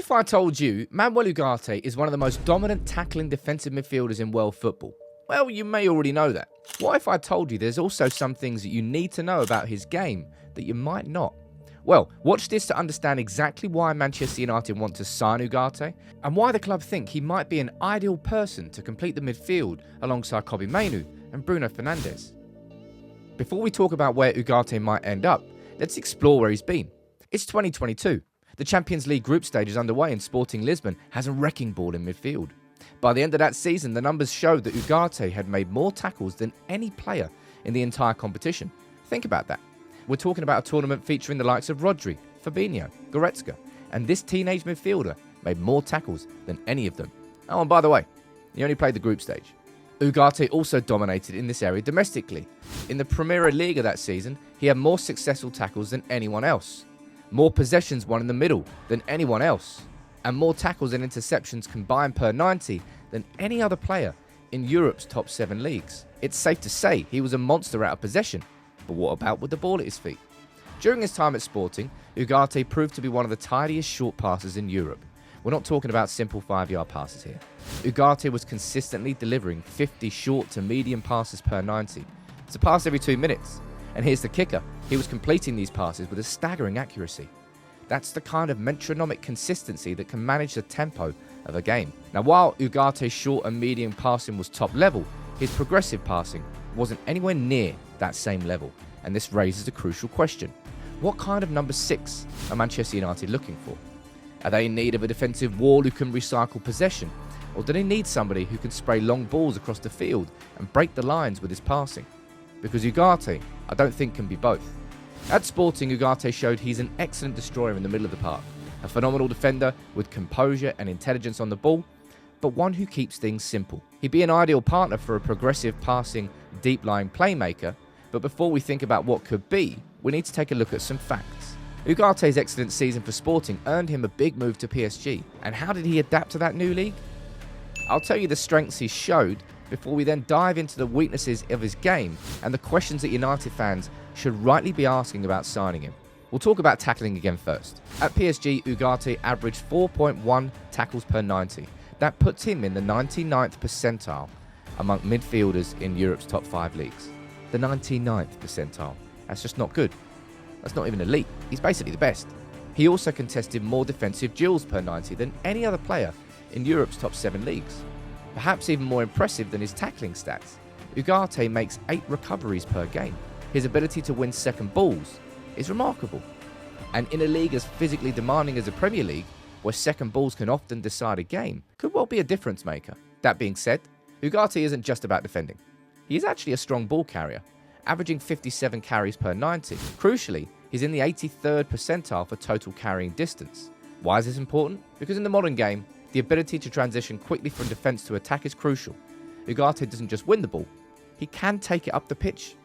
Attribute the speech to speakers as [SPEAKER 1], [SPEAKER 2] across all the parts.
[SPEAKER 1] if I told you Manuel Ugarte is one of the most dominant tackling defensive midfielders in world football? Well, you may already know that. What if I told you there's also some things that you need to know about his game that you might not? Well, watch this to understand exactly why Manchester United want to sign Ugarte and why the club think he might be an ideal person to complete the midfield alongside Kobbie Mainoo and Bruno Fernandes. Before we talk about where Ugarte might end up, let's explore where he's been. It's 2022. The Champions League group stage is underway and Sporting Lisbon has a wrecking ball in midfield. By the end of that season, the numbers showed that Ugarte had made more tackles than any player in the entire competition. Think about that. We're talking about a tournament featuring the likes of Rodri, Fabinho, Goretzka, and this teenage midfielder made more tackles than any of them. Oh, and by the way, he only played the group stage. Ugarte also dominated in this area domestically. In the Premier League that season, he had more successful tackles than anyone else, more possessions won in the middle than anyone else, and more tackles and interceptions combined per 90 than any other player in Europe's top 7 leagues. It's safe to say he was a monster out of possession, but what about with the ball at his feet? During his time at Sporting, Ugarte proved to be one of the tidiest short passers in Europe. We're not talking about simple 5-yard passes here. Ugarte was consistently delivering 50 short to medium passes per 90. It's a pass every 2 minutes. And here's the kicker, he was completing these passes with a staggering accuracy. That's the kind of metronomic consistency that can manage the tempo of a game. Now, while Ugarte's short and medium passing was top level, his progressive passing wasn't anywhere near that same level. And this raises a crucial question. What kind of number 6 are Manchester United looking for? Are they in need of a defensive wall who can recycle possession? Or do they need somebody who can spray long balls across the field and break the lines with his passing? Because Ugarte, I don't think, can be both. At Sporting, Ugarte showed he's an excellent destroyer in the middle of the park, a phenomenal defender with composure and intelligence on the ball, but one who keeps things simple. He'd be an ideal partner for a progressive passing, deep-lying playmaker, but before we think about what could be, we need to take a look at some facts. Ugarte's excellent season for Sporting earned him a big move to PSG, and how did he adapt to that new league? I'll tell you the strengths he showed before we then dive into the weaknesses of his game and the questions that United fans should rightly be asking about signing him. We'll talk about tackling again first. At PSG, Ugarte averaged 4.1 tackles per 90. That puts him in the 99th percentile among midfielders in Europe's top 5 leagues. The 99th percentile. That's just not good. That's not even elite. He's basically the best. He also contested more defensive duels per 90 than any other player in Europe's top 7 leagues. Perhaps even more impressive than his tackling stats, Ugarte makes 8 recoveries per game. His ability to win second balls is remarkable. And in a league as physically demanding as the Premier League, where second balls can often decide a game, could well be a difference maker. That being said, Ugarte isn't just about defending. He is actually a strong ball carrier, averaging 57 carries per 90. Crucially, he's in the 83rd percentile for total carrying distance. Why is this important? Because in the modern game, the ability to transition quickly from defence to attack is crucial. Ugarte doesn't just win the ball, he can take it up the pitch.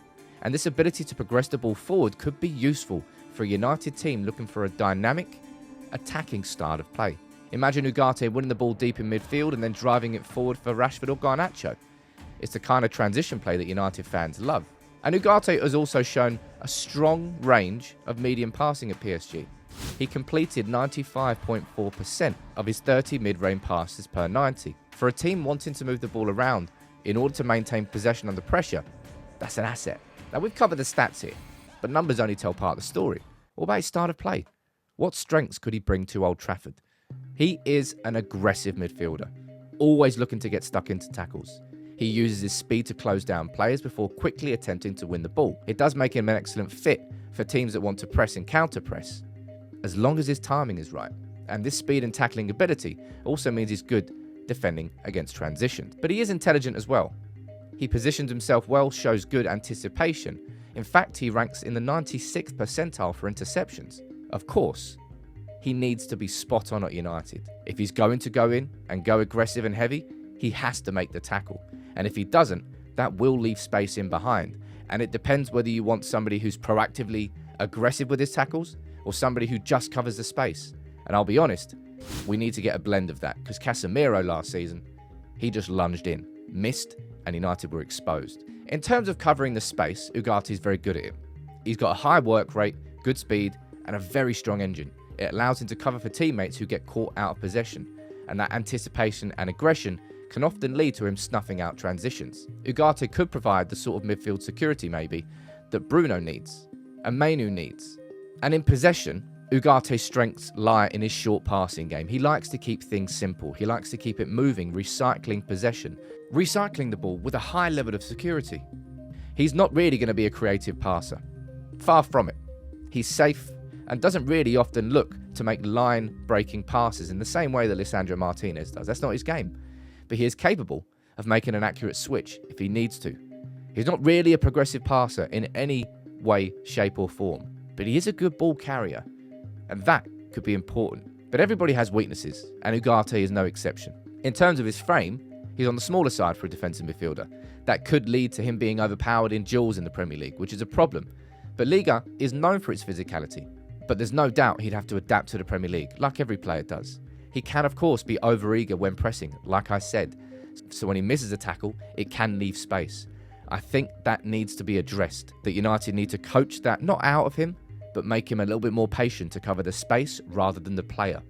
[SPEAKER 1] And this ability to progress the ball forward could be useful for a United team looking for a dynamic, attacking style of play. Imagine Ugarte winning the ball deep in midfield and then driving it forward for Rashford or Garnacho. It's the kind of transition play that United fans love. And Ugarte has also shown a strong range of medium passing at PSG. He completed 95.4% of his 30 mid-range passes per 90. For a team wanting to move the ball around in order to maintain possession under pressure, that's an asset. Now, we've covered the stats here, but numbers only tell part of the story. What about his style of play? What strengths could he bring to Old Trafford? He is an aggressive midfielder, always looking to get stuck into tackles. He uses his speed to close down players before quickly attempting to win the ball. It does make him an excellent fit for teams that want to press and counter-press, as long as his timing is right. And this speed and tackling ability also means he's good defending against transitions. But he is intelligent as well. He positions himself well, shows good anticipation. In fact, he ranks in the 96th percentile for interceptions. Of course, he needs to be spot on at United. If he's going to go in and go aggressive and heavy, he has to make the tackle. And if he doesn't, that will leave space in behind. And it depends whether you want somebody who's proactively aggressive with his tackles or somebody who just covers the space. And I'll be honest, we need to get a blend of that, because Casemiro last season, he just lunged in, missed, and United were exposed. In terms of covering the space, Ugarte is very good at it. He's got a high work rate, good speed, and a very strong engine. It allows him to cover for teammates who get caught out of possession, and that anticipation and aggression can often lead to him snuffing out transitions. Ugarte could provide the sort of midfield security, maybe, that Bruno needs, and Manu needs. And in possession, Ugarte's strengths lie in his short passing game. He likes to keep things simple. He likes to keep it moving, recycling possession, recycling the ball with a high level of security. He's not really going to be a creative passer. Far from it. He's safe and doesn't really often look to make line-breaking passes in the same way that Lisandro Martinez does. That's not his game. But he is capable of making an accurate switch if he needs to. He's not really a progressive passer in any way, shape or form, but he is a good ball carrier, and that could be important. But everybody has weaknesses, and Ugarte is no exception. In terms of his frame, he's on the smaller side for a defensive midfielder. That could lead to him being overpowered in duels in the Premier League, which is a problem. But Liga is known for its physicality, but there's no doubt he'd have to adapt to the Premier League, like every player does. He can, of course, be overeager when pressing, like I said. So when he misses a tackle, it can leave space. I think that needs to be addressed. That United need to coach that, not out of him, but make him a little bit more patient to cover the space rather than the player.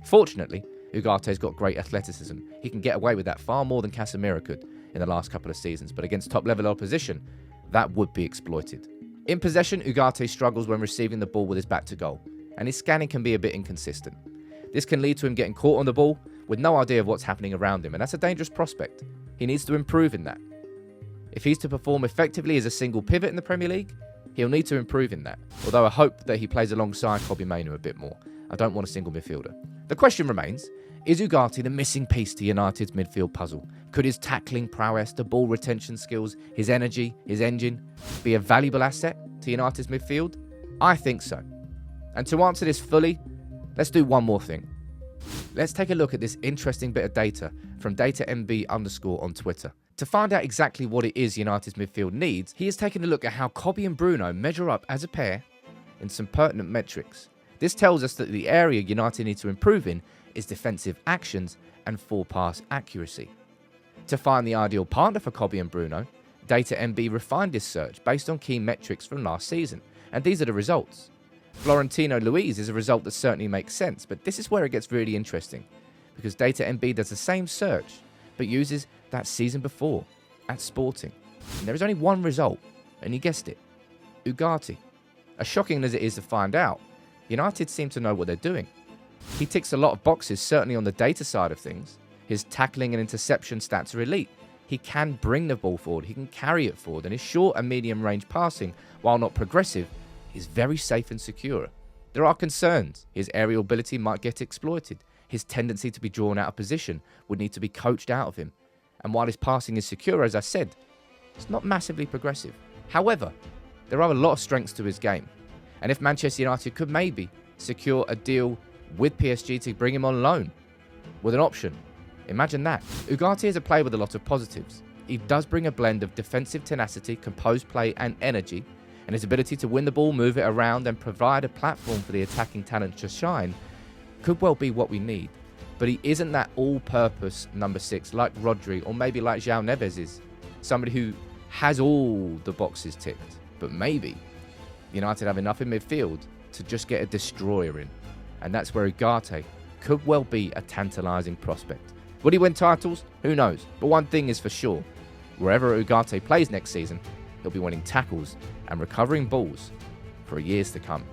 [SPEAKER 1] Fortunately, Ugarte's got great athleticism. He can get away with that far more than Casemiro could in the last couple of seasons, but against top-level opposition, that would be exploited. In possession, Ugarte struggles when receiving the ball with his back to goal, and his scanning can be a bit inconsistent. This can lead to him getting caught on the ball with no idea of what's happening around him, and that's a dangerous prospect. He needs to improve in that. If he's to perform effectively as a single pivot in the Premier League, he'll need to improve in that, although I hope that he plays alongside Kobbie Mainoo a bit more. I don't want a single midfielder. The question remains, is Ugarte the missing piece to United's midfield puzzle? Could his tackling prowess, the ball retention skills, his energy, his engine be a valuable asset to United's midfield? I think so. And to answer this fully, let's do one more thing. Let's take a look at this interesting bit of data from DataMB_ on Twitter. To find out exactly what it is United's midfield needs, he has taken a look at how Kobbie and Bruno measure up as a pair in some pertinent metrics. This tells us that the area United need to improve in is defensive actions and full pass accuracy. To find the ideal partner for Kobbie and Bruno, DataMB refined this search based on key metrics from last season, and these are the results. Florentino Luis is a result that certainly makes sense, but this is where it gets really interesting, because DataMB does the same search, but uses that season before, at Sporting. And there is only one result, and you guessed it, Ugarte. As shocking as it is to find out, United seem to know what they're doing. He ticks a lot of boxes, certainly on the data side of things. His tackling and interception stats are elite. He can bring the ball forward, he can carry it forward, and his short and medium range passing, while not progressive, is very safe and secure. There are concerns. His aerial ability might get exploited. His tendency to be drawn out of position would need to be coached out of him. And while his passing is secure, as I said, it's not massively progressive. However, there are a lot of strengths to his game. And if Manchester United could maybe secure a deal with PSG to bring him on loan with an option, imagine that. Ugarte is a player with a lot of positives. He does bring a blend of defensive tenacity, composed play and energy, and his ability to win the ball, move it around and provide a platform for the attacking talent to shine could well be what we need. But he isn't that all-purpose number 6 like Rodri or maybe like João Neves is. Somebody who has all the boxes ticked. But maybe United have enough in midfield to just get a destroyer in. And that's where Ugarte could well be a tantalising prospect. Will he win titles? Who knows? But one thing is for sure. Wherever Ugarte plays next season, he'll be winning tackles and recovering balls for years to come.